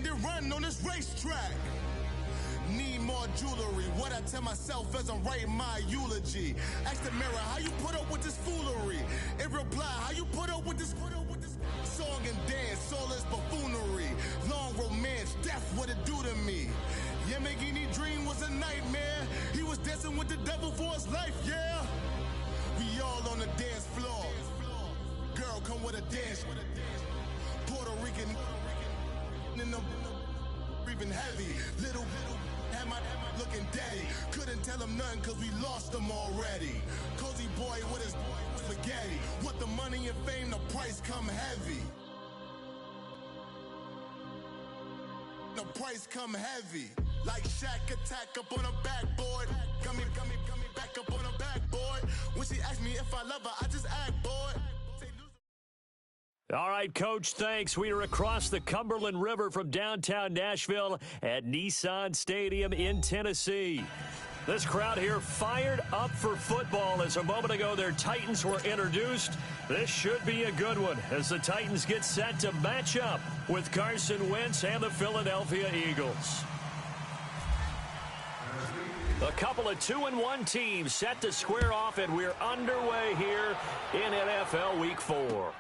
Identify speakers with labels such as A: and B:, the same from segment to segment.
A: and then run on this racetrack. Need more jewelry, what I tell myself as I'm writing my eulogy. Ask the mirror, how you put up with this foolery? In reply, how you put up with this song and dance, all this buffoonery. Long romance, death, what it do to me? Yamagini dream was a nightmare. He was dancing with the devil for his life, yeah. We all on the dance floor. Girl, come with a dance. Puerto Rican in the breathing heavy. Little had my looking daddy. Couldn't tell him nothing cause we lost him already. Cozy boy with his spaghetti. With the money and fame, the price come heavy. The price come heavy. Like Shaq attack up on a backboard. Got me back up on a backboard. When she asked me if I love her, I just act bored.
B: All right, Coach, thanks. We are across the Cumberland River from downtown Nashville at Nissan Stadium in Tennessee. This crowd here fired up for football as a moment ago their Titans were introduced. This should be a good one as the Titans get set to match up with Carson Wentz and the Philadelphia Eagles. A couple of 2-1 teams set to square off, and we're underway here in NFL Week 4.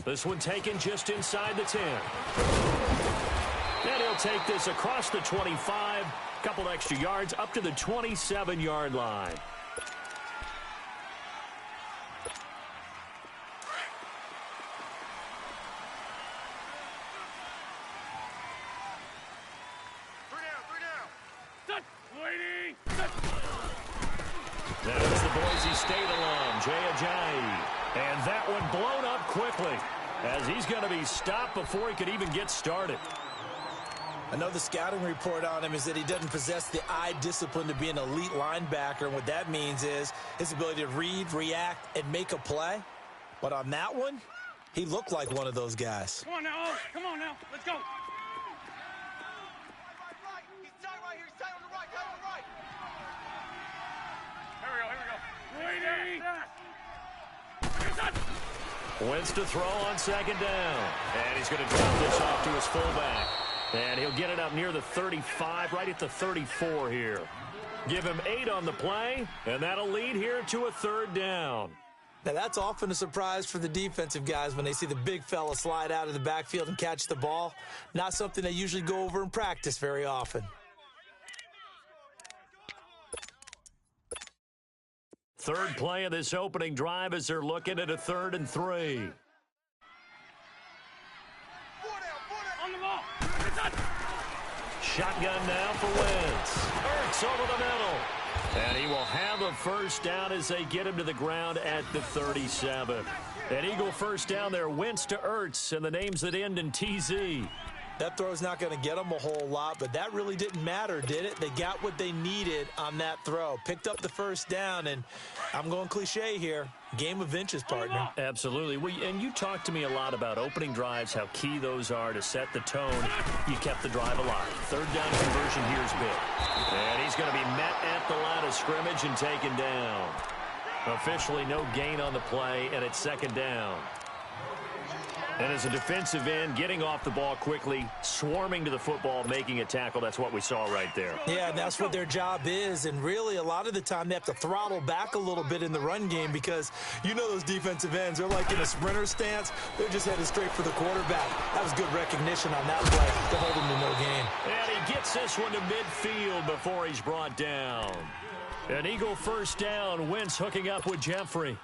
B: This one taken just inside the 10. And he'll take this across the 25. Couple extra yards up to the 27-yard line. There's the Boise State alum, Jay Ajayi. And that one blown up quickly as he's going to be stopped before he could even get started.
C: I know the scouting report on him is that he doesn't possess the eye discipline to be an elite linebacker, and what that means is his ability to read, react, and make a play. But on that one, he looked like one of those guys.
D: Come on now, come on now, let's go.
E: He's tight right here, he's tight on the right, tight on the right.
D: Here we go.
B: Wentz to throw on second down. And he's going to drop this off to his fullback. And he'll get it up near the 35, right at the 34 here. Give him 8 on the play, and that'll lead here to a third down.
C: Now, that's often a surprise for the defensive guys when they see the big fella slide out of the backfield and catch the ball. Not something they usually go over in practice very often.
B: Third play of this opening drive as they're looking at a 3rd and 3.
D: On the ball.
B: Shotgun now for Wentz. Ertz over the middle. And he will have a first down as they get him to the ground at the 37. An Eagle first down there. Wentz to Ertz, and the names that end in TZ.
C: That throw's not going to get them a whole lot, but that really didn't matter, did it? They got what they needed on that throw. Picked up the first down, and I'm going cliche here. Game of inches, partner.
B: Absolutely. And you talked to me a lot about opening drives, how key those are to set the tone. You kept the drive alive. Third down conversion here is big. And he's going to be met at the line of scrimmage and taken down. Officially no gain on the play, and it's second down. And as a defensive end, getting off the ball quickly, swarming to the football, making a tackle, that's what we saw right there.
C: Yeah, and that's what their job is. And really, a lot of the time, they have to throttle back a little bit in the run game because you know those defensive ends, they're like in a sprinter stance. They're just headed straight for the quarterback. That was good recognition on that play to hold him to no gain.
B: And he gets this one to midfield before he's brought down. An Eagle first down. Wentz hooking up with Jeffrey.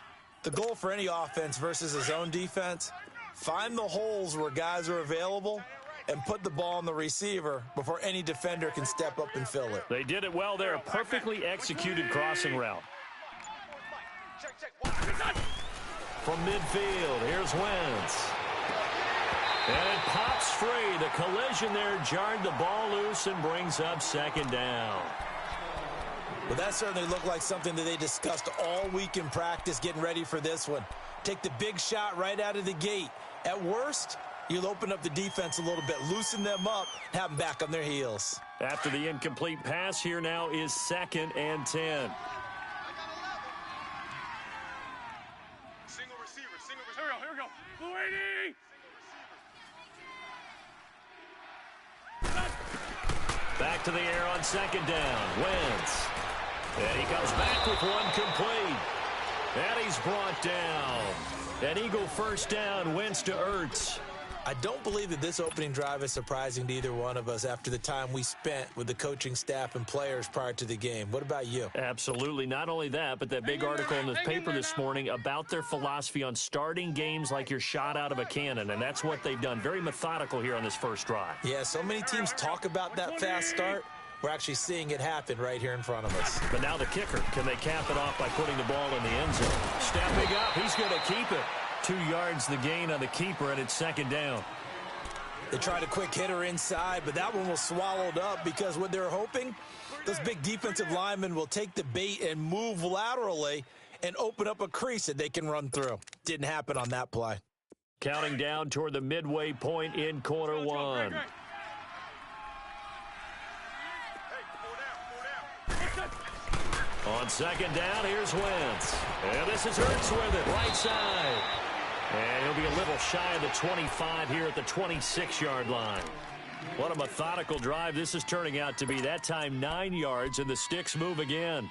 C: The goal for any offense versus his own defense, find the holes where guys are available and put the ball on the receiver before any defender can step up and fill it.
B: They did it well there. A perfectly executed crossing route. From midfield, here's Wentz. And it pops free. The collision there jarred the ball loose and brings up second down.
C: Well, that certainly looked like something that they discussed all week in practice getting ready for this one. Take the big shot right out of the gate. At worst, you'll open up the defense a little bit, loosen them up, and have them back on their heels.
B: After the incomplete pass, here now is 2nd and 10.
D: Single receiver. Here we go. 280.
B: to the air on second down. Wentz. And he comes back with one complete. And he's brought down. An Eagle first down. Wentz to Ertz.
C: I don't believe that this opening drive is surprising to either one of us after the time we spent with the coaching staff and players prior to the game. What about you?
B: Absolutely. Not only that, but that big article in the paper this morning about their philosophy on starting games like you're shot out of a cannon, and that's what they've done. Very methodical here on this first drive.
C: Yeah, so many teams talk about that fast start. We're actually seeing it happen right here in front of us.
B: But now the kicker. Can they cap it off by putting the ball in the end zone? Stepping up. He's going to keep it. 2 yards the gain on the keeper, and it's second down.
C: They tried a quick hitter inside, but that one was swallowed up because what they're hoping, those big defensive linemen will take the bait and move laterally and open up a crease that they can run through. Didn't happen on that play.
B: Counting down toward the midway point in quarter one. On second down, here's Wentz. And this is Ertz with it, right side. And he'll be a little shy of the 25 here at the 26-yard line. What a methodical drive this is turning out to be. That time 9 yards, and the sticks move again.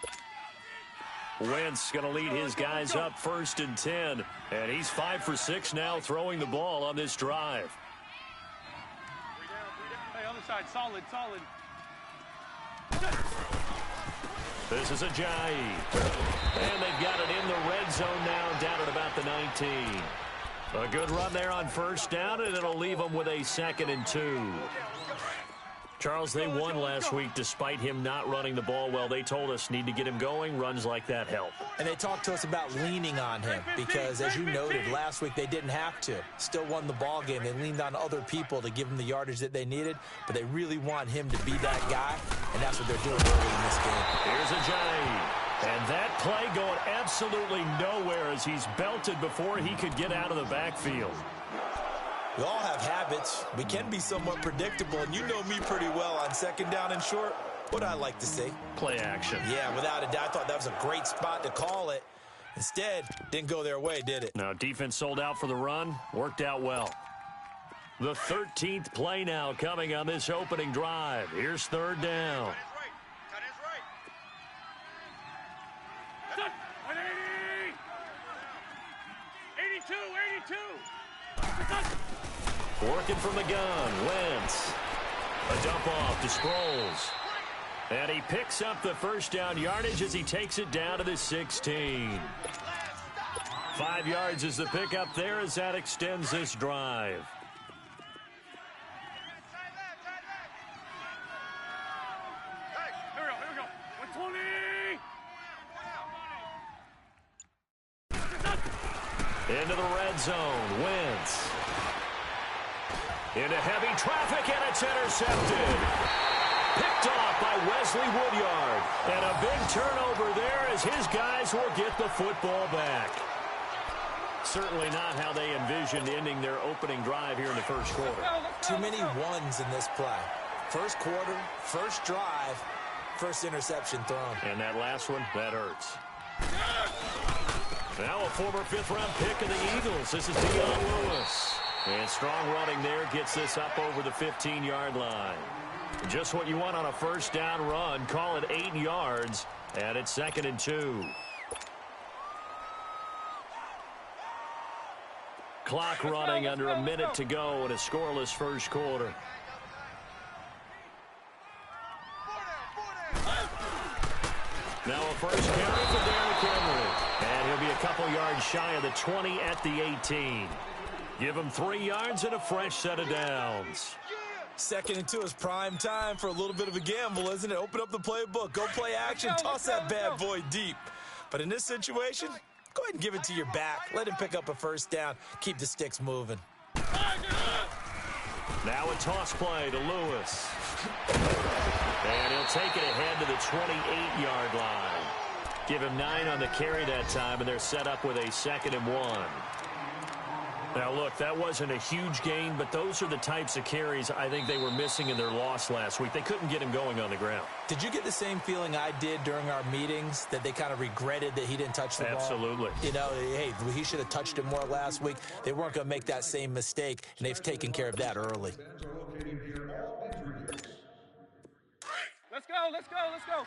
B: Wentz going to lead his guys up 1st and 10. And he's 5 for 6 now throwing the ball on this drive.
D: Hey, other side, solid.
B: This is Ajayi. And they've got it in the red zone now, down at about the 19. A good run there on first down, and it'll leave them with a 2nd and 2. Charles, they won last week despite him not running the ball well. They told us need to get him going. Runs like that help.
C: And they talked to us about leaning on him because, as you noted, last week they didn't have to. Still won the ball game. They leaned on other people to give them the yardage that they needed, but they really want him to be that guy, and that's what they're doing early in this game.
B: Here's Ajayi. And that play going absolutely nowhere as he's belted before he could get out of the backfield.
C: We all have habits. We can be somewhat predictable, and you know me pretty well on second down and short. What I like to see?
B: Play action.
C: Yeah, without a doubt. I thought that was a great spot to call it. Instead, didn't go their way, did it?
B: Now, defense sold out for the run. Worked out well. The 13th play now coming on this opening drive. Here's 3rd down.
D: 82.
B: Working from the gun, Wentz. A dump off to Sproles. And he picks up the first down yardage as he takes it down to the 16. 5 yards is the pickup there as that extends this drive.
D: Here we go. 120.
B: Into the red zone, Wentz. Into heavy traffic, and it's intercepted. Picked off by Wesley Woodyard. And a big turnover there as his guys will get the football back. Certainly not how they envisioned ending their opening drive here in the first quarter.
C: Too many ones in this play. First quarter, first drive, first interception thrown.
B: And that last one, that hurts. Now a former 5th-round pick of the Eagles. This is Dion Lewis. And strong running there gets this up over the 15-yard line. Just what you want on a first down run. Call it 8 yards, and it's 2nd and 2. Clock running under a minute to go in a scoreless first quarter. Now a first carry for Derrick Henry. And he'll be a couple yards shy of the 20 at the 18. Give him 3 yards and a fresh set of downs.
C: 2nd and 2 is prime time for a little bit of a gamble, isn't it? Open up the playbook. Go play action. Toss that bad boy deep. But in this situation, go ahead and give it to your back. Let him pick up a first down. Keep the sticks moving.
B: Now a toss play to Lewis. And he'll take it ahead to the 28-yard line. Give him 9 on the carry that time, and they're set up with a 2nd and 1. Now, look, that wasn't a huge gain, but those are the types of carries I think they were missing in their loss last week. They couldn't get him going on the ground.
C: Did you get the same feeling I did during our meetings, that they kind of regretted that he didn't touch the ball?
B: Absolutely.
C: You know, hey, he should have touched it more last week. They weren't going to make that same mistake, and they've taken care of that early.
D: let's go, let's go.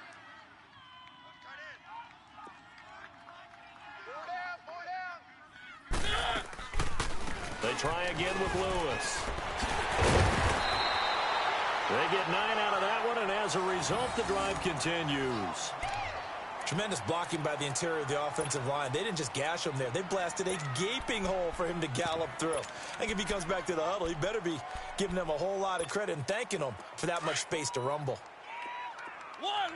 B: They try again with Lewis. They get 9 out of that one, and as a result, the drive continues.
C: Tremendous blocking by the interior of the offensive line. They didn't just gash him there. They blasted a gaping hole for him to gallop through. I think if he comes back to the huddle, he better be giving them a whole lot of credit and thanking them for that much space to rumble.
D: One.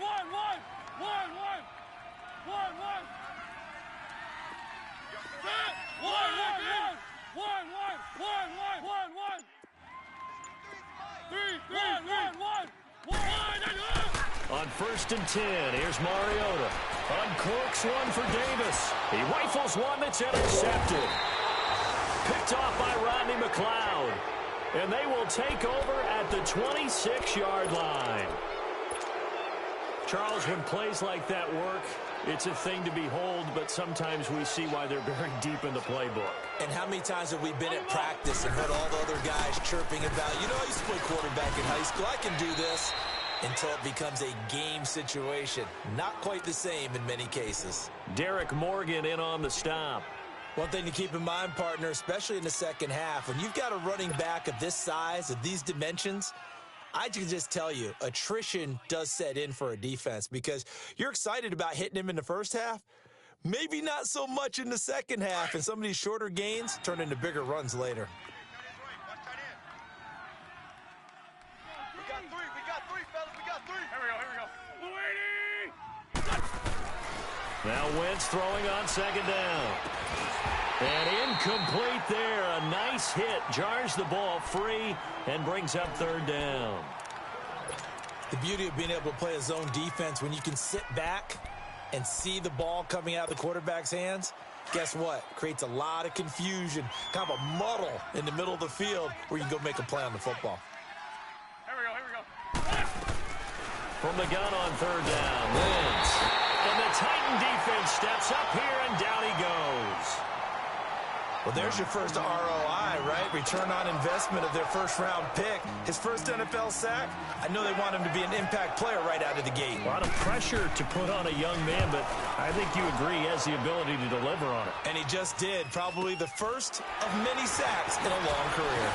B: On 1st and 10, here's Mariota. Uncorks one for Davis. He rifles one that's intercepted. Picked off by Rodney McLeod. And they will take over at the 26-yard line. Charles, when plays like that work, it's a thing to behold, but sometimes we see why they're very deep in the playbook.
C: And how many times have we been at practice and heard all the other guys chirping about, you know, I used to play quarterback in high school, I can do this, until it becomes a game situation. Not quite the same in many cases.
B: Derek Morgan in on the stop.
C: One thing to keep in mind, partner, especially in the second half, when you've got a running back of this size, of these dimensions, I can just tell you, attrition does set in for a defense because you're excited about hitting him in the first half, maybe not so much in the second half, and some of these shorter gains turn into bigger runs later.
E: We got three, fellas, we got three.
D: Here we go.
B: Now Wentz throwing on 2nd down. And incomplete there. A nice hit. Jars the ball free and brings up 3rd down.
C: The beauty of being able to play a zone defense when you can sit back and see the ball coming out of the quarterback's hands, guess what? Creates a lot of confusion, kind of a muddle in the middle of the field where you can go make a play on the football.
D: Here we go.
B: From the gun on 3rd down, Wentz. And the Titan defense steps up here, and down he goes.
C: Well, there's your first ROI, right? Return on investment of their first-round pick. His first NFL sack. I know they want him to be an impact player right out of the gate.
B: A lot of pressure to put on a young man, but I think you agree he has the ability to deliver on it.
C: And he just did. Probably the first of many sacks in a long career.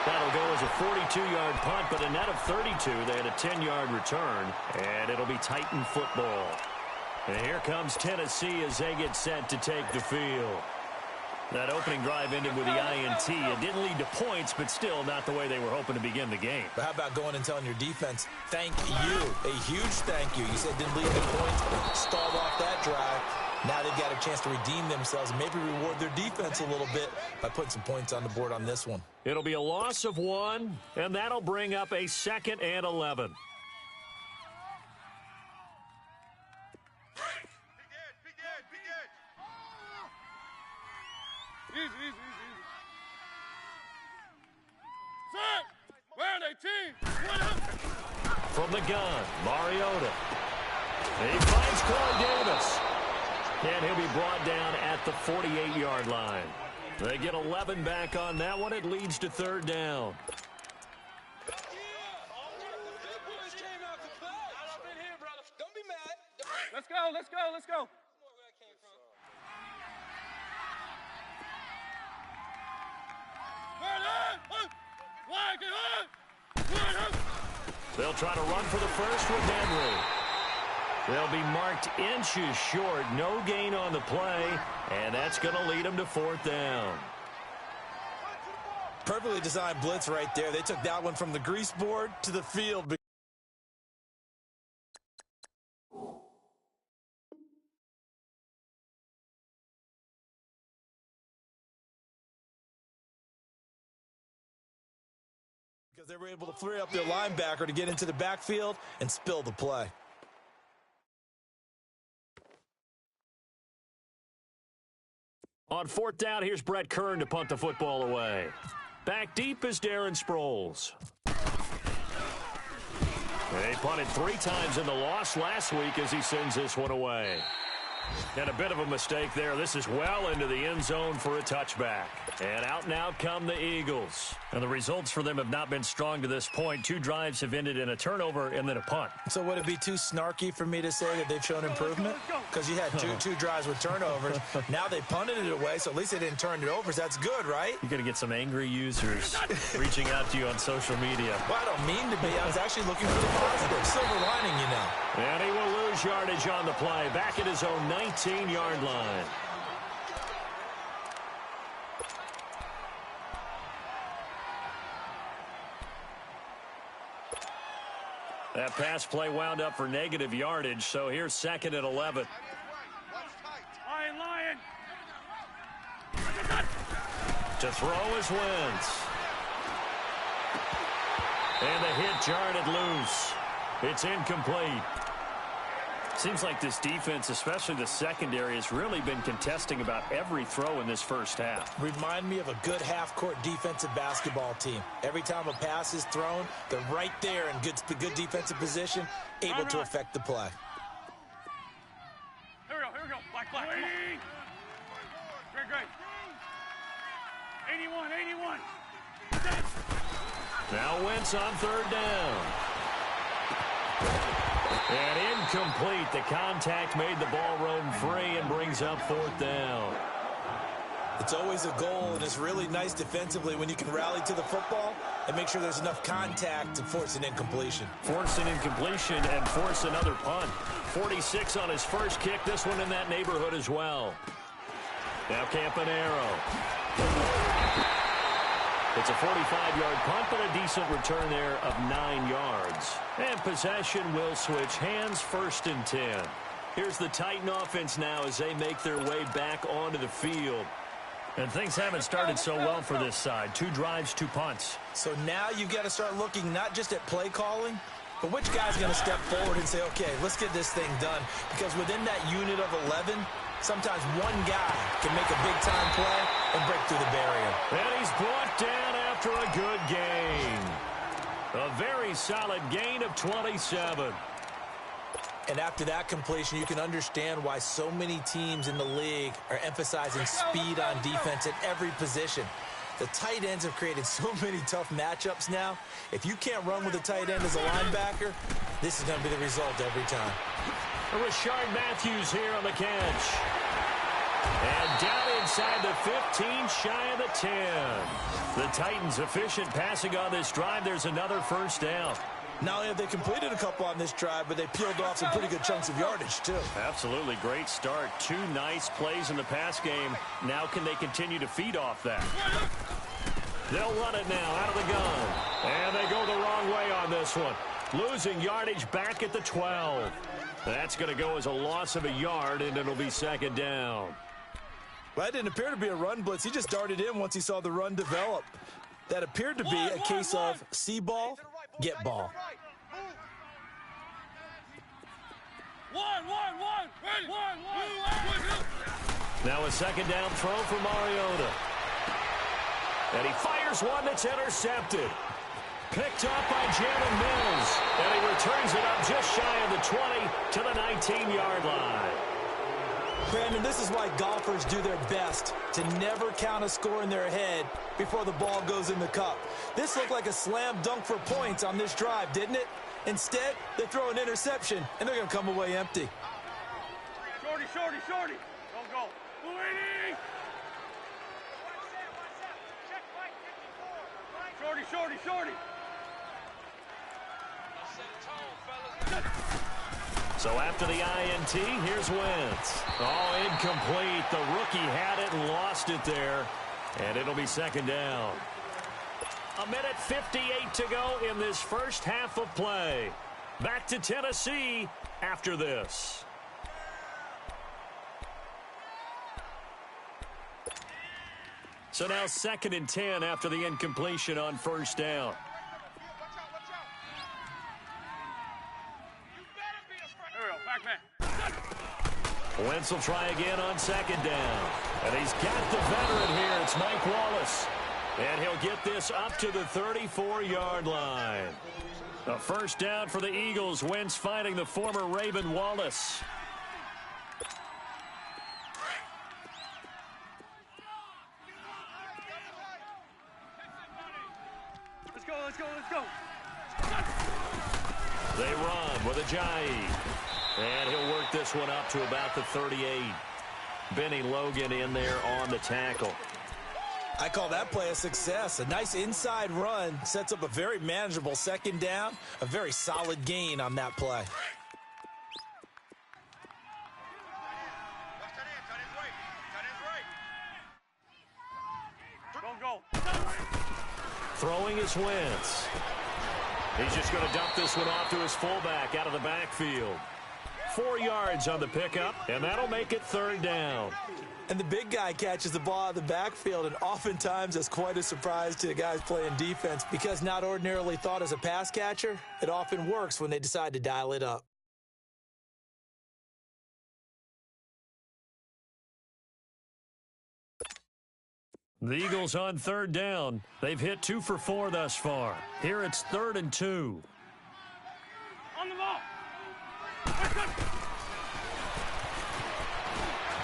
B: That'll go as a 42-yard punt, but a net of 32. They had a 10-yard return, and it'll be Titan football. And here comes Tennessee as they get set to take the field. That opening drive ended with the INT. It didn't lead to points, but still not the way they were hoping to begin the game.
C: But how about going and telling your defense, thank you, a huge thank you. You said didn't lead to points, stalled off that drive. Now they've got a chance to redeem themselves and maybe reward their defense a little bit by putting some points on the board on this one.
B: It'll be a loss of 1, and that'll bring up a 2nd and 11.
D: Easy. Set! Where are they, team?
B: From the gun, Mariota. He finds Corey Davis. And he'll be brought down at the 48-yard line. They get 11 back on that one. It leads to 3rd down.
D: Let's go.
B: They'll try to run for the first with Henry. They'll be marked inches short. No gain on the play, and that's going to lead them to 4th down.
C: Perfectly designed blitz right there. They took that one from the grease board to the field. Because they were able to free up their linebacker to get into the backfield and spill the play.
B: On 4th down, here's Brett Kern to punt the football away. Back deep is Darren Sproles. They punted 3 times in the loss last week as he sends this one away. And a bit of a mistake there. This is well into the end zone for a touchback. And out now come the Eagles. And the results for them have not been strong to this point. 2 drives have ended in a turnover and then a punt.
C: So would it be too snarky for me to say that they've shown improvement? Because you had two drives with turnovers. Now they punted it away, so at least they didn't turn it over. So that's good, right?
B: You're going to get some angry users reaching out to you on social media.
C: Well, I don't mean to be. I was actually looking for the positive. Silver lining, you know.
B: And he will lose yardage on the play. Back at his own 19-yard line. That pass play wound up for negative yardage, so here's 2nd and 11.
D: Lion.
B: To throw is Wentz. And the hit jarred it loose. It's incomplete. Seems like this defense, especially the secondary, has really been contesting about every throw in this first half.
C: Remind me of a good half-court defensive basketball team. Every time a pass is thrown, they're right there in good defensive position, able to affect the play.
D: Here we go. Black. Come on. Great. 81.
B: Now Wentz on 3rd down. And incomplete. The contact made the ball roam free and brings up 4th down.
C: It's always a goal, and it's really nice defensively when you can rally to the football and make sure there's enough contact to force an incompletion.
B: Force an incompletion and force another punt. 46 on his first kick. This one in that neighborhood as well. Now Campanaro. It's a 45-yard punt, but a decent return there of 9 yards. And possession will switch hands, 1st and 10. Here's the Titan offense now as they make their way back onto the field. And things haven't started so well for this side. 2 drives, 2 punts.
C: So now you've got to start looking not just at play calling, but which guy's going to step forward and say, okay, let's get this thing done. Because within that unit of 11, sometimes one guy can make a big-time play and break through the barrier.
B: And he's brought down after a good gain. A very solid gain of 27.
C: And after that completion, you can understand why so many teams in the league are emphasizing speed on defense at every position. The tight ends have created so many tough matchups now. If you can't run with a tight end as a linebacker, this is going to be the result every time.
B: Rashard Matthews here on the catch. And down inside the 15, shy of the 10. The Titans efficient passing on this drive. There's another 1st down.
C: Not only have they completed a couple on this drive, but they peeled off some pretty good chunks of yardage, too.
B: Absolutely great start. 2 nice plays in the pass game. Now can they continue to feed off that? They'll run it now out of the gun. And they go the wrong way on this one. Losing yardage back at the 12. That's going to go as a loss of a yard, and it'll be 2nd down.
C: Well, that didn't appear to be a run blitz. He just darted in once he saw the run develop. That appeared to be a case of see ball, get ball.
B: Now a 2nd down throw for Mariota. And he fires one that's intercepted. Picked up by Jalen Mills. And he returns it up just shy of the 20 to the 19-yard line.
C: Brandon, this is why golfers do their best to never count a score in their head before the ball goes in the cup. This looked like a slam dunk for points on this drive, didn't it? Instead, they throw an interception, and they're going to come away empty.
D: Shorty. Don't go. Waiting. Shorty.
B: So after the INT, here's Wentz. Oh, incomplete. The rookie had it and lost it there. And it'll be 2nd down. 1:58 to go in this first half of play. Back to Tennessee after this. So now 2nd and 10 after the incompletion on 1st down. Wentz will try again on 2nd down. And he's got the veteran here. It's Mike Wallace. And he'll get this up to the 34-yard line. A 1st down for the Eagles. Wentz finding the former Raven Wallace.
D: let's go.
B: They run with Ajayi. And he'll work this one up to about the 38. Benny Logan in there on the tackle.
C: I call that play a success. A nice inside run sets up a very manageable second down. A very solid gain on that play.
D: Don't go.
B: Throwing is Wentz. He's just going to dump this one off to his fullback out of the backfield. 4 yards on the pickup, and that'll make it third down.
C: And the big guy catches the ball out of the backfield, and oftentimes that's quite a surprise to the guys playing defense because not ordinarily thought as a pass catcher, it often works when they decide to dial it up.
B: The Eagles on third down. They've hit 2 for 4 thus far. Here it's 3rd and 2.
D: On the ball.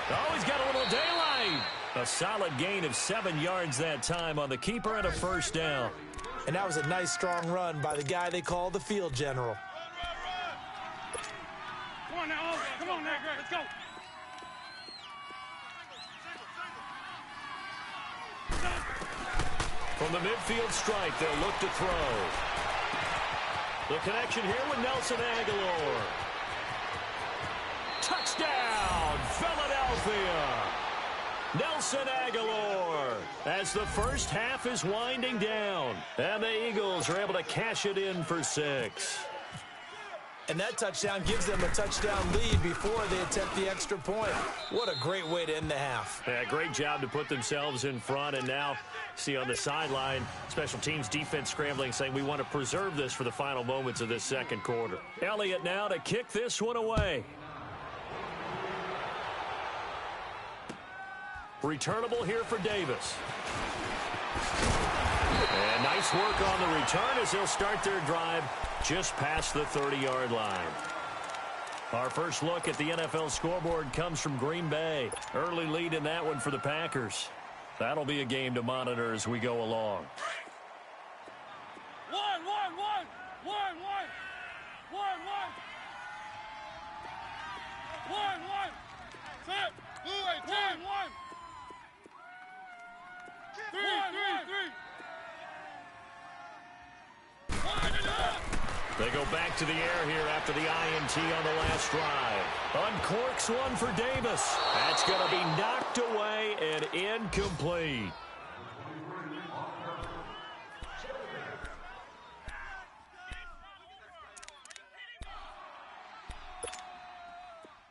B: Oh, he's got a little daylight. A solid gain of 7 yards that time on the keeper and a first down.
C: And that was a nice, strong run by the guy they call the field general.
D: Come on now. Come on now. Let's go.
B: From the midfield strike, they'll look to throw. The connection here with Nelson Aguilar. Touchdown, Philadelphia. Nelson Aguilar as the first half is winding down. And the Eagles are able to cash it in for 6.
C: And that touchdown gives them a touchdown lead before they attempt the extra point. What a great way to end the half.
B: Yeah, great job to put themselves in front. And now, see on the sideline, special teams defense scrambling, saying we want to preserve this for the final moments of this second quarter. Elliott now to kick this one away. Returnable here for Davis. And nice work on the return as they'll start their drive just past the 30-yard line. Our first look at the NFL scoreboard comes from Green Bay. Early lead in that one for the Packers. That'll be a game to monitor as we go along.
D: 1, 1, 1, 1, 1, 1, 1, 1, set, 1, 1, 3, 3, 3.
B: They go back to the air here after the INT on the last drive. Uncorks one for Davis. That's going to be knocked away and incomplete.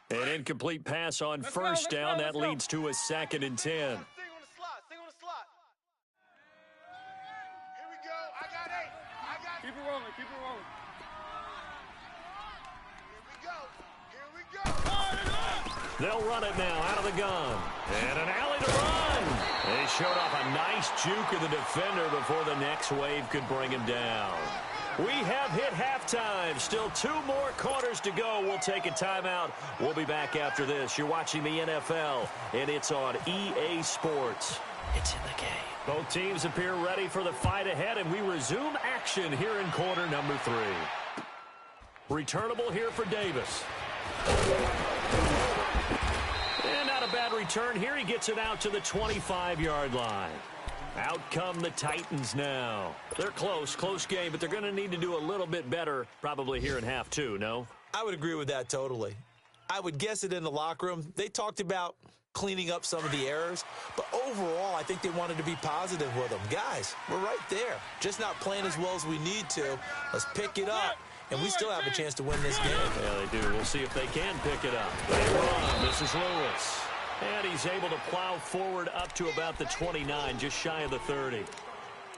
B: An incomplete pass on first down. That leads to a 2nd and 10.
E: Sing on the slot. Sing on the slot. Here we go. I got 8. I got 8.
D: Keep it rolling. Keep it rolling.
E: Here we go.
B: They'll run it now out of the gun. And an alley to run. They showed off a nice juke of the defender before the next wave could bring him down. We have hit halftime. Still 2 more quarters to go. We'll take a timeout. We'll be back after this. You're watching the NFL, and it's on EA Sports. It's in the game. Both teams appear ready for the fight ahead, and we resume action here in quarter number 3. Returnable here for Davis. And not a bad return here. He gets it out to the 25-yard line. Out come the Titans now. They're close game, but they're going to need to do a little bit better probably here in half 2, no?
C: I would agree with that totally. I would guess it in the locker room. They talked about cleaning up some of the errors, but overall, I think they wanted to be positive with them. Guys, we're right there. Just not playing as well as we need to. Let's pick it up, and we still have a chance to win this game.
B: Yeah, they do. We'll see if they can pick it up. They run. This is Lewis. And he's able to plow forward up to about the 29, just shy of the 30.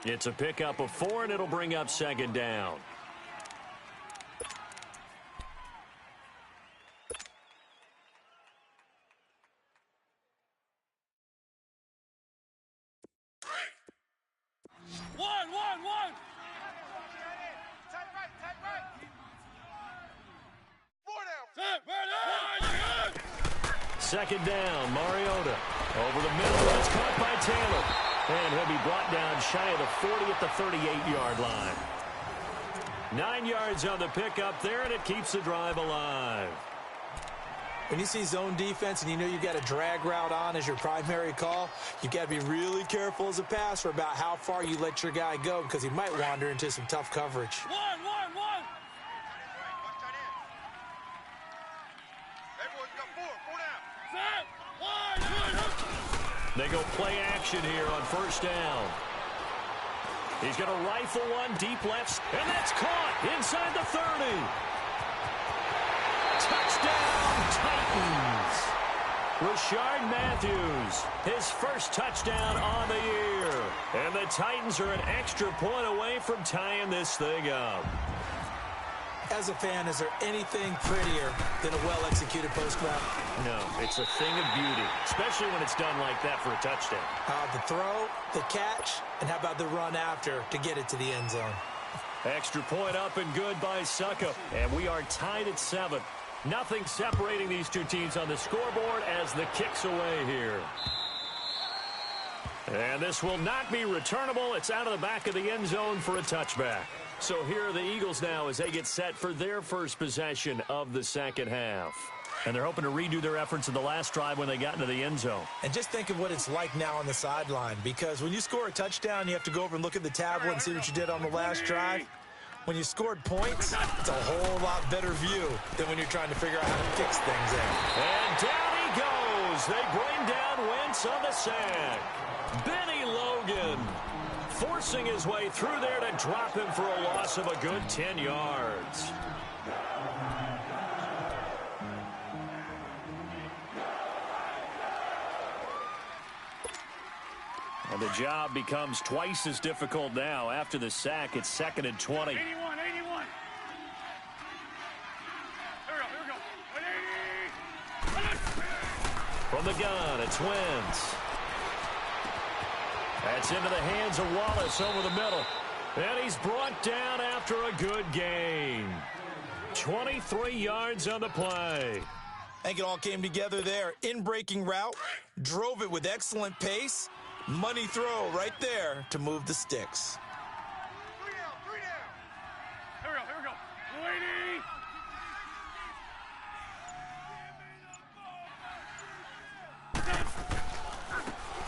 B: It's a pickup of 4, and it'll bring up 2nd down.
D: One.
E: Tight right. 4 down.
D: Set,
B: 2nd down, Mariota. Over the middle, that's caught by Taylor. And he'll be brought down shy of the 40 at the 38-yard line. 9 yards on the pickup there, and it keeps the drive alive.
C: When you see zone defense and you know you've got a drag route on as your primary call, you've got to be really careful as a passer about how far you let your guy go because he might wander into some tough coverage.
D: One.
E: Everyone's got four down.
D: Set. One.
B: They go play action here on first down. He's going to rifle one deep left, and that's caught inside the 30. Touchdown, Titans. Rashard Matthews, his first touchdown on the year. And the Titans are an extra point away from tying this thing up.
C: As a fan, is there anything prettier than a well-executed post route?
B: No, it's a thing of beauty, especially when it's done like that for a touchdown.
C: The throw, the catch, and how about the run after to get it to the end zone?
B: Extra point up and good by Sucka. And we are tied at 7. Nothing separating these two teams on the scoreboard as the kick's away here. And this will not be returnable. It's out of the back of the end zone for a touchback. So here are the Eagles now as they get set for their first possession of the second half. And they're hoping to redo their efforts in the last drive when they got into the end zone.
C: And just think of what it's like now on the sideline, because when you score a touchdown, you have to go over and look at the tablet and see what you did on the last drive. When you scored points, it's a whole lot better view than when you're trying to figure out how to fix things in.
B: And down he goes. They bring down Wentz on the sack. Benny Logan forcing his way through there to drop him for a loss of a good 10 yards. And the job becomes twice as difficult now. After the sack, it's 2nd and 20.
D: 81. Here we go. 180.
B: From the gun, it's Wentz. That's into the hands of Wallace over the middle. And he's brought down after a good gain. 23 yards on the play.
C: I think it all came together there. In-breaking route, drove it with excellent pace. Money throw right there to move the sticks.
E: Three down.
D: Here we go. 180.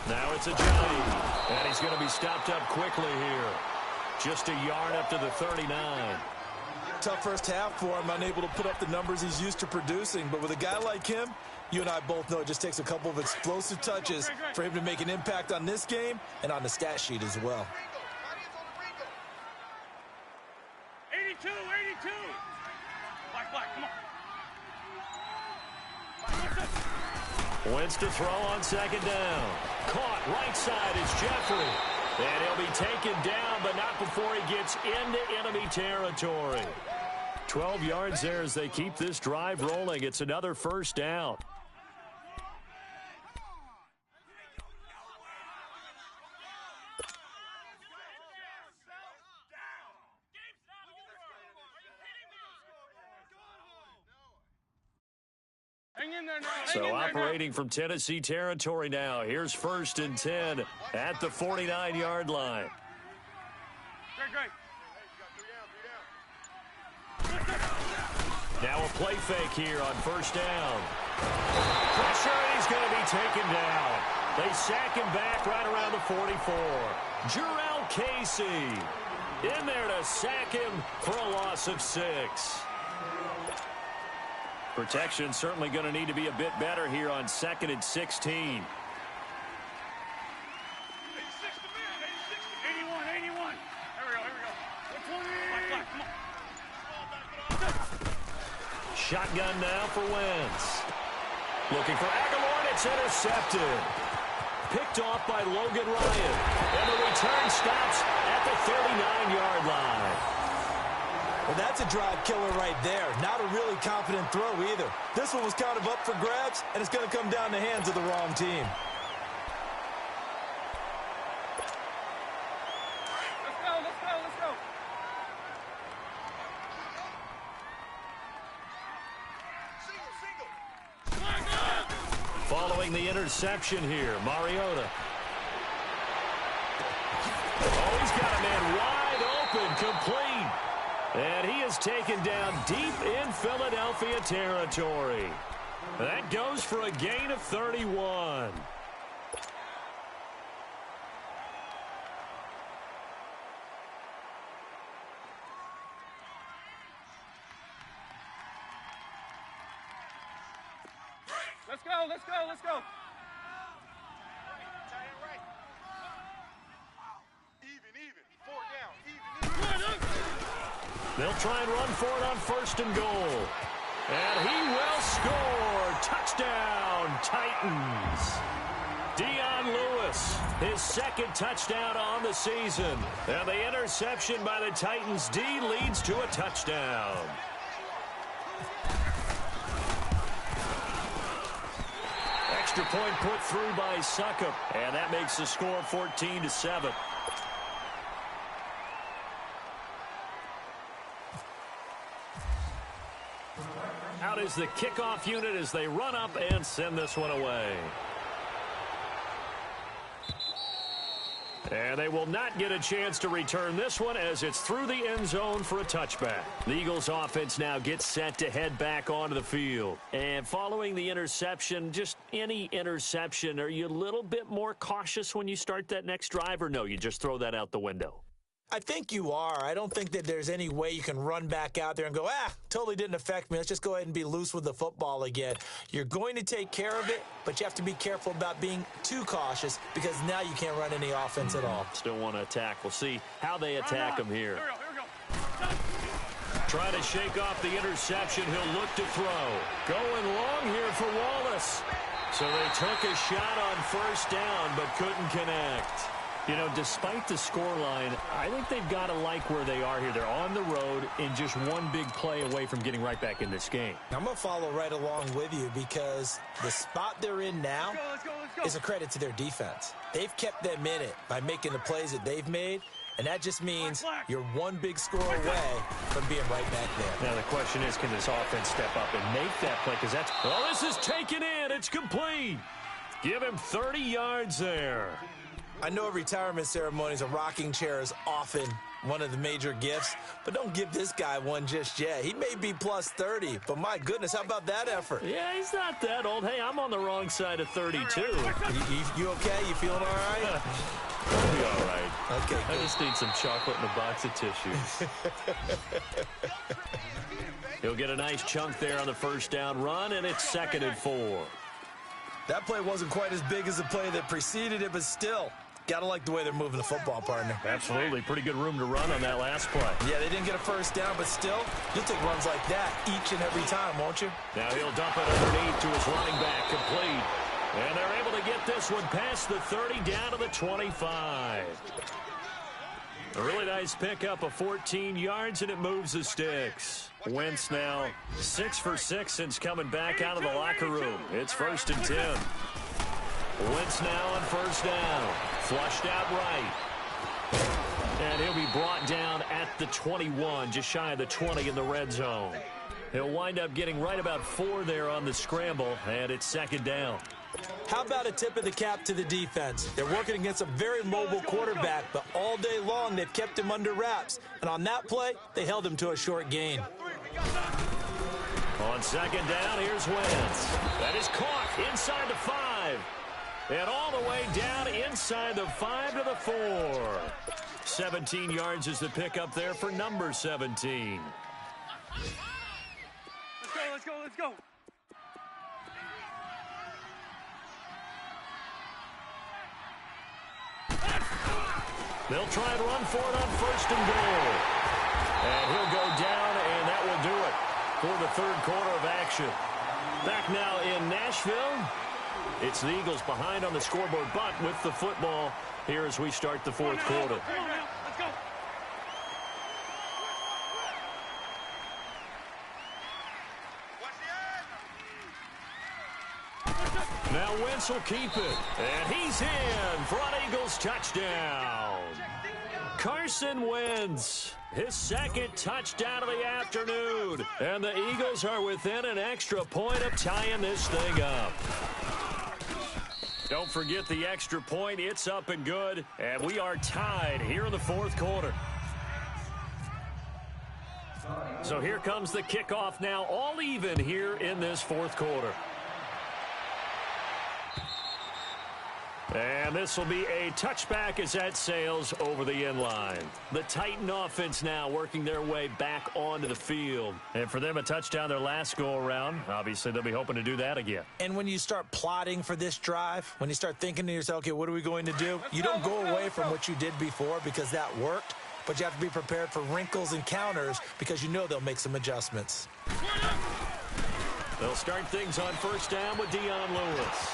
B: Now it's a Johnny. And he's going to be stopped up quickly here. Just a yard up to the 39.
C: Tough first half for him, unable to put up the numbers he's used to producing. But with a guy like him, you and I both know it just takes a couple of explosive touches for him to make an impact on this game and on the stat sheet as well.
D: 82. Black, come on.
B: Wentz to throw on second down. Caught right side is Jeffrey. And he'll be taken down, but not before he gets into enemy territory. 12 yards there as they keep this drive rolling. It's another first down.
D: Hang in there now.
B: So operating from Tennessee territory now. Here's 1st and 10 at the 49-yard line.
D: Great.
B: Now a play fake here on first down. Pressure, and he's going to be taken down. They sack him back right around the 44. Jarrell Casey in there to sack him for a loss of 6. Protection certainly going to need to be a bit better here on 2nd and 16.
D: 81. Here we go. 120. Come on.
B: Shotgun now for Wentz. Looking for Aguilar, and it's intercepted. Picked off by Logan Ryan. And the return stops at the 39-yard line.
C: Well, that's a drive killer right there. Not a really confident throw either. This one was kind of up for grabs, and it's going to come down the hands of the wrong team.
D: Let's go.
E: Single.
B: Following the interception here, Mariota. Oh, he's got a man wide open, complete. And he is taken down deep in Philadelphia territory. That goes for a gain of 31.
D: Let's go, let's go, let's go.
E: Even. 4 down. Even.
B: They'll try and run for it on 1st and goal. And he will score. Touchdown, Titans. Dion Lewis, his 2nd touchdown on the season. And the interception by the Titans D leads to a touchdown. Extra point put through by Succop. And that makes the score 14-7. Out is the kickoff unit as they run up and send this one away. And they will not get a chance to return this one as it's through the end zone for a touchback. The Eagles offense now gets set to head back onto the field. And following the interception, just any interception, are you a little bit more cautious when you start that next drive, or no, you just throw that out the window?
C: I think you are. I don't think that there's any way you can run back out there and go, totally didn't affect me. Let's just go ahead and be loose with the football again. You're going to take care of it, but you have to be careful about being too cautious because now you can't run any offense at all.
B: Still want to attack. We'll see how they attack him here.
D: Here we go.
B: Trying to shake off the interception. He'll look to throw. Going long here for Wallace. So they took a shot on 1st down but couldn't connect. You know, despite the scoreline, I think they've got to like where they are here. They're on the road and just one big play away from getting right back in this game.
C: I'm going to follow right along with you because the spot they're in now is a credit to their defense. They've kept them in it by making the plays that they've made, and that just means you're one big score away from being right back there.
B: Now the question is, can this offense step up and make that play? Because that's, well, this is taken in. It's complete. Give him 30 yards there.
C: I know at retirement ceremonies, a rocking chair is often one of the major gifts, but don't give this guy one just yet. He may be plus 30, but my goodness, how about that effort?
B: Yeah, he's not that old. Hey, I'm on the wrong side of 32.
C: You okay? You feeling all right?
B: I'll be all right.
C: Okay,
B: I
C: good.
B: just need some chocolate and a box of tissues. He'll get a nice chunk there on the 1st down run, and it's 2nd and 4.
C: That play wasn't quite as big as the play that preceded it, but still, gotta like the way they're moving the football, partner.
B: Absolutely. Pretty good room to run on that last play.
C: Yeah, they didn't get a 1st down, but still, you'll take runs like that each and every time, won't you?
B: Now he'll dump it underneath to his running back, complete. And they're able to get this one past the 30 down to the 25. A really nice pickup of 14 yards, and it moves the sticks. Wentz now 6 for 6 since coming back out of the locker room. It's 1st and 10. Wentz now on 1st down. Flushed out right. And he'll be brought down at the 21, just shy of the 20 in the red zone. He'll wind up getting right about 4 there on the scramble, and it's 2nd down.
C: How about a tip of the cap to the defense? They're working against a very mobile quarterback, but all day long they've kept him under wraps. And on that play, they held him to a short gain.
B: On 2nd down, here's Wentz. That is caught inside the 5. And all the way down inside the 5 to the 4. 17 yards is the pickup there for number 17.
D: Let's go, let's go.
B: They'll try and run for it on 1st and goal. And he'll go down, and that will do it for the 3rd quarter of action. Back now in Nashville. It's the Eagles behind on the scoreboard, but with the football here as we start the 4th quarter.
D: Let's go.
B: Now Wentz will keep it, and he's in for an Eagles touchdown. Carson Wentz, his 2nd touchdown of the afternoon, and the Eagles are within an extra point of tying this thing up. Don't forget the extra point. It's up and good, and we are tied here in the 4th quarter. So here comes the kickoff now, all even here in this fourth quarter. And this will be a touchback as that sails over the end line. The Titan offense now working their way back onto the field. And for them, a touchdown their last go-around. Obviously, they'll be hoping to do that again.
C: And when you start plotting for this drive, when you start thinking to yourself, okay, what are we going to do? You don't go away from what you did before because that worked, but you have to be prepared for wrinkles and counters because you know they'll make some adjustments.
B: They'll start things on first down with Dion Lewis.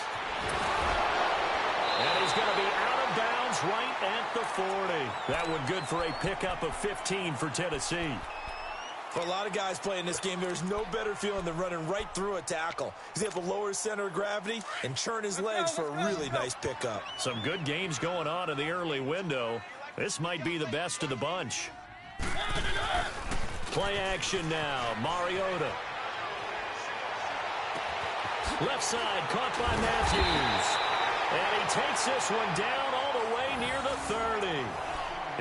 B: And he's going to be out of bounds right at the 40. That one good for a pickup of 15 for Tennessee.
C: For a lot of guys playing this game, there's no better feeling than running right through a tackle. He's able to lower his center of gravity and churn his legs for a really nice pickup.
B: Some good games going on in the early window. This might be the best of the bunch. Play action now. Mariota. Left side, caught by Matthews. And he takes this one down all the way near the 30.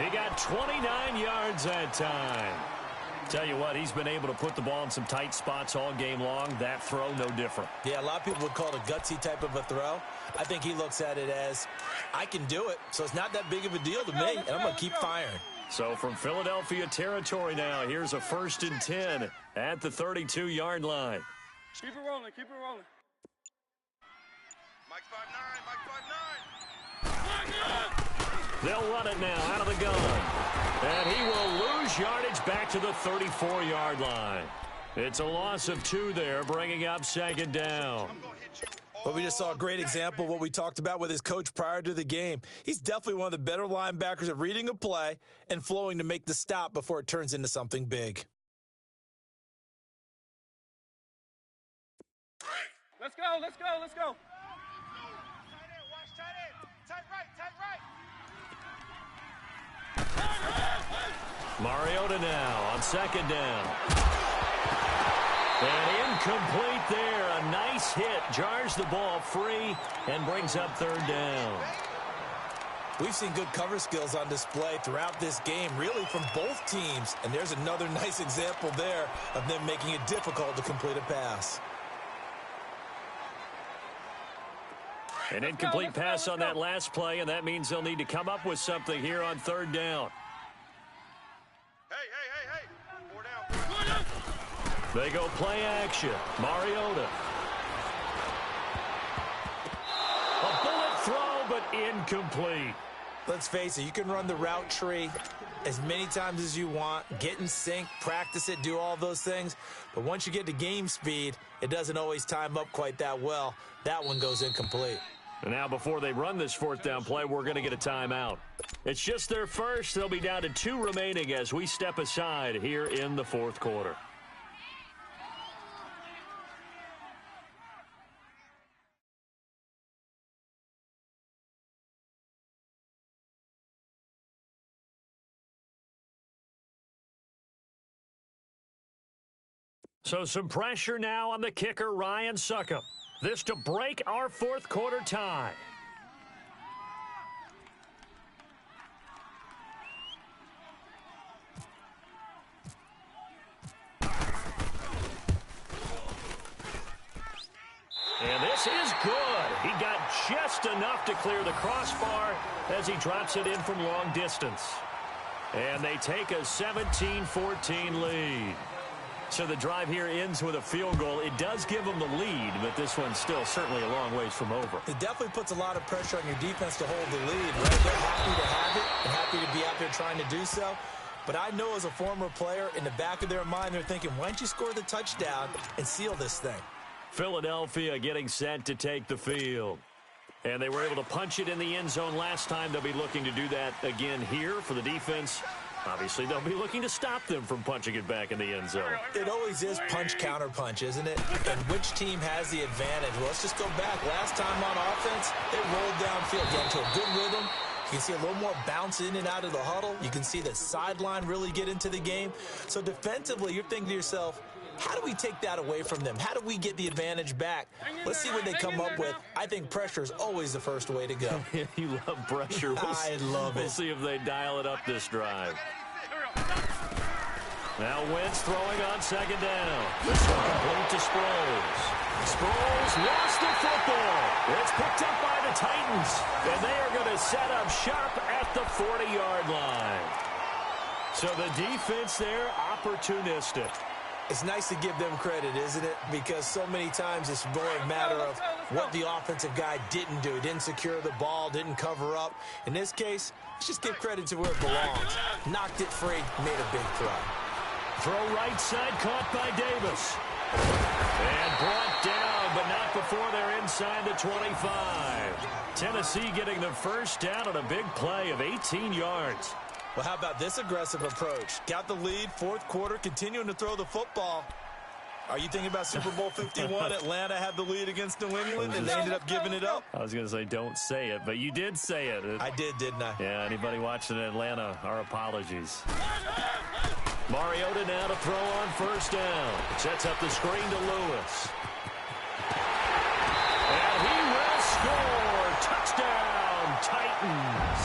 B: He got 29 yards that time. Tell you what, he's been able to put the ball in some tight spots all game long. That throw, no different.
C: Yeah, a lot of people would call it a gutsy type of a throw. I think he looks at it as, I can do it, so it's not that big of a deal to me, and I'm going to keep firing.
B: So from Philadelphia territory now, here's a 1st and 10 at the 32-yard line.
D: Keep it rolling, keep it rolling.
E: Mike 5'9", Mike 5'9".
B: They'll run it now out of the gun. And he will lose yardage back to the 34-yard line. It's a loss of 2 there, bringing up 2nd down.
C: But we just saw a great example of what we talked about with his coach prior to the game. He's definitely one of the better linebackers at reading a play and flowing to make the stop before it turns into something big.
D: Let's go, let's go, let's go.
B: Mariota now on 2nd down. And incomplete there. A nice hit. Jars the ball free and brings up 3rd down.
C: We've seen good cover skills on display throughout this game, really from both teams. And there's another nice example there of them making it difficult to complete a pass.
B: An incomplete pass on that last play, and that means they'll need to come up with something here on 3rd down.
E: Hey. 4 down.
B: They go play action. Mariota. A bullet throw, but incomplete.
C: Let's face it, you can run the route tree as many times as you want, get in sync, practice it, do all those things. But once you get to game speed, it doesn't always time up quite that well. That one goes incomplete.
B: And now before they run this 4th down play, we're going to get a timeout. It's just their first. They'll be down to 2 remaining as we step aside here in the 4th quarter. So some pressure now on the kicker, RyAnSuckup. This to break our 4th quarter tie. And this is good. He got just enough to clear the crossbar as he drops it in from long distance. And they take a 17-14 lead. So the drive here ends with a field goal. It does give them the lead, but this one's still certainly a long ways from over.
C: It definitely puts a lot of pressure on your defense to hold the lead, right? They're happy to have it and happy to be out there trying to do so. But I know as a former player, in the back of their mind, they're thinking, why don't you score the touchdown and seal this thing?
B: Philadelphia getting set to take the field. And they were able to punch it in the end zone last time. They'll be looking to do that again here for the defense. Obviously, they'll be looking to stop them from punching it back in the end zone.
C: It always is punch, counter punch, isn't it? And which team has the advantage? Well, let's just go back. Last time on offense, they rolled downfield, got into a good rhythm. You can see a little more bounce in and out of the huddle. You can see the sideline really get into the game. So defensively, you're thinking to yourself, how do we take that away from them? How do we get the advantage back? Let's see what they come up with. I think pressure is always the first way to go.
B: You love pressure.
C: I love it.
B: We'll see if they dial it up this drive. Now Wentz throwing on second down. This one complete to Sproles. Sproles lost the football. It's picked up by the Titans, and they are going to set up shop at the 40-yard line. So the defense there, opportunistic.
C: It's nice to give them credit, isn't it? Because so many times it's more a matter of what the offensive guy didn't do. Didn't secure the ball, didn't cover up. In this case, let's just give credit to where it belongs. Knocked it free, made a big throw.
B: Throw right side, caught by Davis. And brought down, but not before they're inside the 25. Tennessee getting the first down on a big play of 18 yards.
C: Well, how about this aggressive approach? Got the lead, fourth quarter, continuing to throw the football. Are you thinking about Super Bowl 51? Atlanta had the lead against New England, and they ended up giving it up?
B: I was going to say don't say it, but you did say it.
C: I did, didn't I?
B: Yeah, anybody watching Atlanta, our apologies. Mariota now to throw on first down. Sets up the screen to Lewis. And he will score. Touchdown, Titans.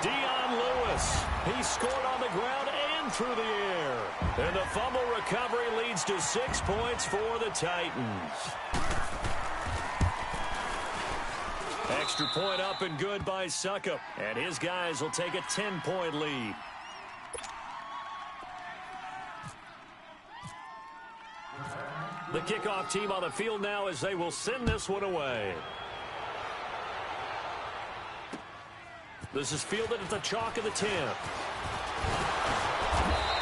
B: Dion Lewis. He scored on the ground and through the air. And the fumble recovery leads to 6 points for the Titans. Extra point up and good by Succop. And his guys will take a 10-point lead. The kickoff team on the field now as they will send this one away. This is fielded at the chalk of the 10.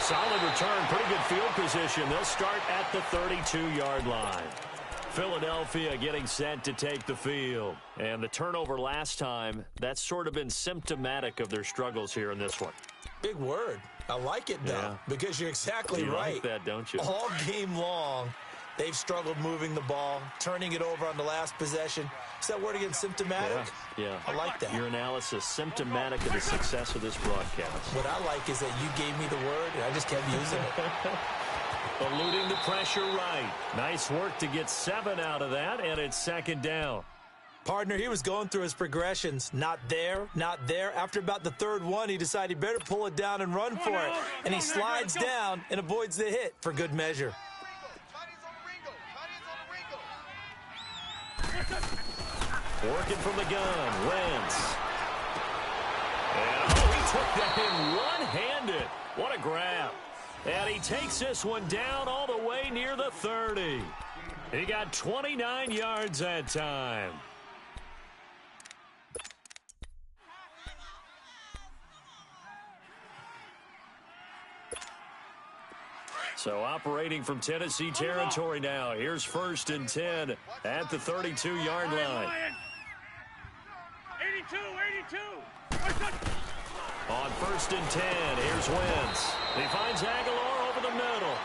B: Solid return, pretty good field position. They'll start at the 32-yard line. Philadelphia getting set to take the field. And the turnover last time, that's sort of been symptomatic of their struggles here in this one.
C: Big word. I like it, though, because you're exactly right.
B: You like that, don't you?
C: All game long, they've struggled moving the ball, turning it over on the last possession. Is that word again, symptomatic?
B: Yeah.
C: I like that.
B: Your analysis, symptomatic of the success of this broadcast.
C: What I like is that you gave me the word, and I just kept using it.
B: Eluding the pressure right. Nice work to get 7 out of that, and it's second down.
C: Partner, he was going through his progressions. Not there, not there. After about the third one, he decided he better pull it down and run for it. And he slides down and avoids the hit for good measure.
B: Working from the gun, Wentz. And he took that in one-handed. What a grab. And he takes this one down all the way near the 30. He got 29 yards that time. So operating from Tennessee territory now. Here's 1st and 10 at the 32-yard line.
D: 82.
B: On 1st and 10, here's Wentz. He finds Aguilar over the middle.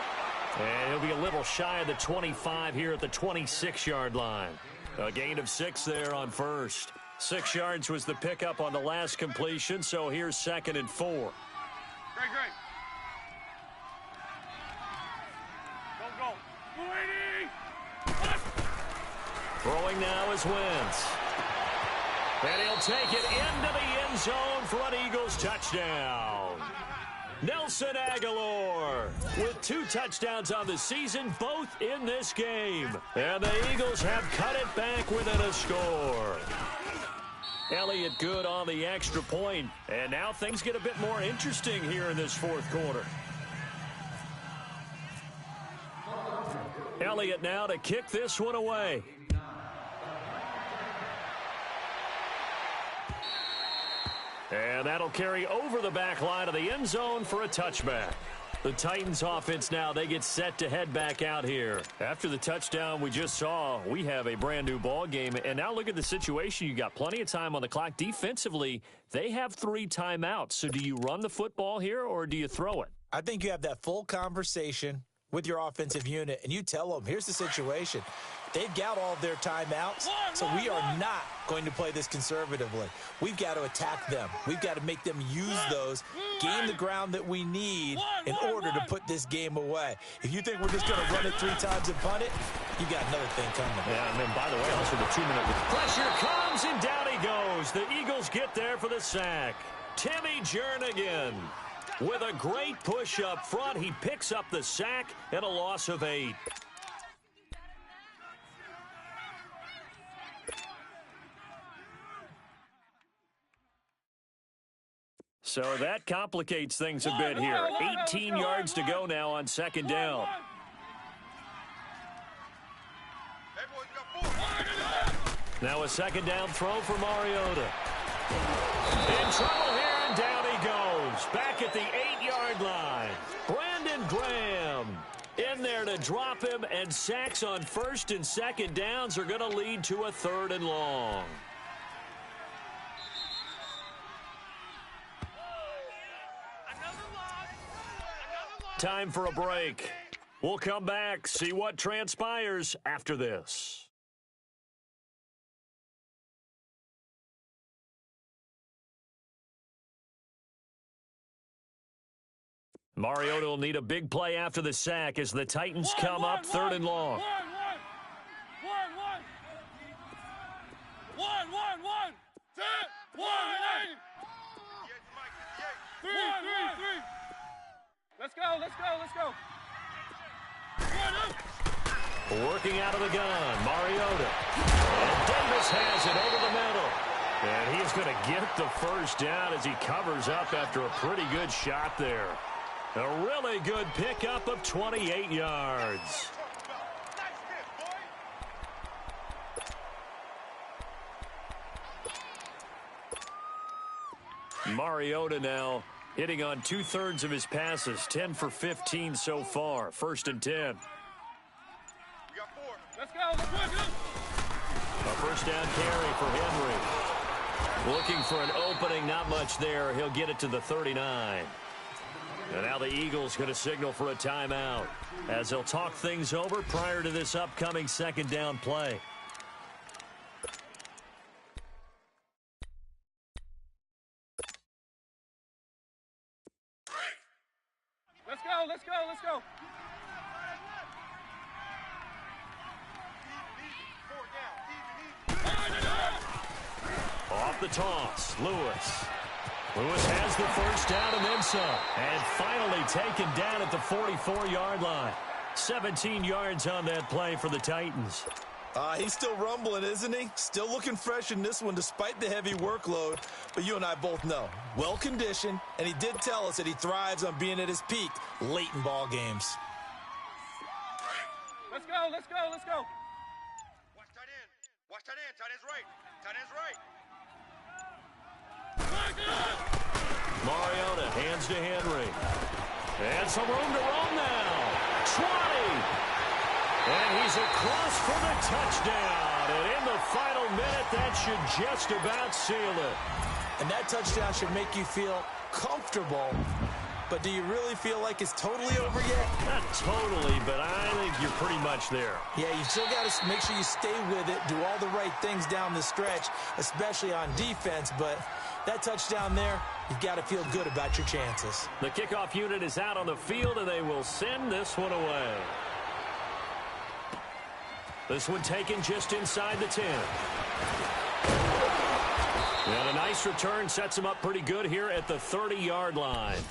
B: And he'll be a little shy of the 25 here at the 26-yard line. A gain of 6 there on first. 6 yards was the pickup on the last completion, so here's 2nd and 4.
D: Great. Go. 280.
B: Throwing now is Wentz. And he'll take it into the end zone for an Eagles touchdown. Nelson Aguilar with 2 touchdowns on the season, both in this game. And the Eagles have cut it back within a score. Elliott good on the extra point. And now things get a bit more interesting here in this fourth quarter. Elliott now to kick this one away. And that'll carry over the back line of the end zone for a touchback. The Titans offense now, they get set to head back out here. After the touchdown we just saw, we have a brand new ball game. And now look at the situation. You got plenty of time on the clock. Defensively, they have 3 timeouts. So do you run the football here or do you throw it?
C: I think you have that full conversation with your offensive unit, and you tell them, here's the situation. They've got all of their timeouts, so we are not going to play this conservatively. We've got to attack them. We've got to make them use those, gain the ground that we need in order to put this game away. If you think we're just going to run it 3 times and punt it, you got another thing coming.
B: Yeah, and then, by the way, also the 2-minute pressure comes, and down he goes. The Eagles get there for the sack. Timmy Jernigan. With a great push up front, he picks up the sack and a loss of 8. So that complicates things a bit here. 18 yards to go now on second down. Now a second down throw for Mariota. In trouble here, and down he goes. Back at the 8-yard line. Brandon Graham in there to drop him, and sacks on first and second downs are going to lead to a 3rd and long. Time for a break. We'll come back, see what transpires after this. Mariota will need a big play after the sack as the Titans come up 3rd and long.
D: Let's go.
B: Working out of the gun, Mariota. And Davis has it over the middle. And he's going to get the first down as he covers up after a pretty good shot there. A really good pickup of 28 yards. Mariota now hitting on 2/3 of his passes, 10 for 15 so far. 1st and 10.
D: We got 4. Let's go.
B: A first down carry for Henry. Looking for an opening, not much there. He'll get it to the 39. And now the Eagles going to signal for a timeout as they'll talk things over prior to this upcoming second down play.
D: Let's go.
B: Off the toss, Lewis. Lewis has the first down and then some. And finally taken down at the 44-yard line. 17 yards on that play for the Titans.
C: He's still rumbling, isn't he? Still looking fresh in this one despite the heavy workload. But you and I both know, well-conditioned, and he did tell us that he thrives on being at his peak late in ball games.
D: Let's go.
E: Watch tight end. Tight end's right.
B: Mariota hands to Henry. And some room to roam now. 20. And he's across for the touchdown. And in the final minute, that should just about seal it.
C: And that touchdown should make you feel comfortable. But do you really feel like it's totally over yet?
B: Not totally, but I think you're pretty much there.
C: Yeah, you still got to make sure you stay with it, do all the right things down the stretch, especially on defense. But that touchdown there, you've got to feel good about your chances.
B: The kickoff unit is out on the field, and they will send this one away. This one taken just inside the 10. And a nice return sets him up pretty good here at the 30-yard line.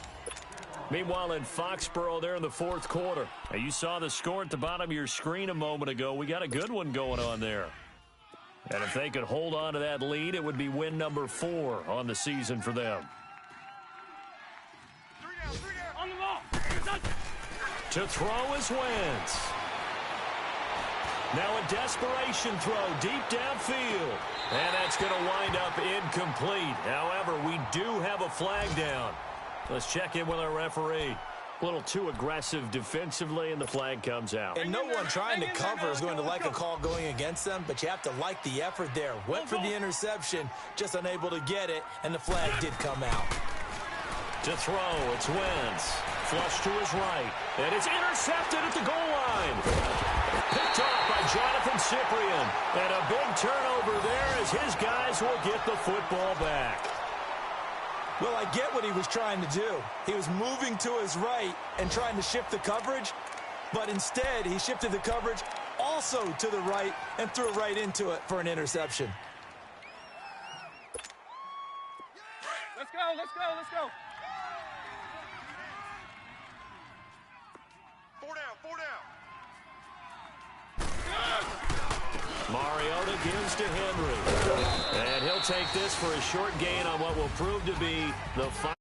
B: Meanwhile, in Foxborough there in the 4th quarter. Now, you saw the score at the bottom of your screen a moment ago. We got a good one going on there. And if they could hold on to that lead, it would be win number 4 on the season for them.
E: 3 down.
D: On the ball.
B: To throw is Wentz. Now a desperation throw deep downfield. And that's going to wind up incomplete. However, we do have a flag down. Let's check in with our referee. A little too aggressive defensively, and the flag comes out.
C: And no one trying to cover is going to like a call going against them, but you have to like the effort there. Went for the interception, just unable to get it, and the flag did come out.
B: To throw, it's Wentz. Flush to his right, and it's intercepted at the goal line. Picked off by Jonathan Cyprien. And a big turnover there as his guys will get the football back.
C: Well, I get what he was trying to do. He was moving to his right and trying to shift the coverage, but instead he shifted the coverage also to the right and threw right into it for an interception.
D: Let's go.
E: 4 down.
B: Mariota gives to Henry. And he'll take this for a short gain on what will prove to be the final.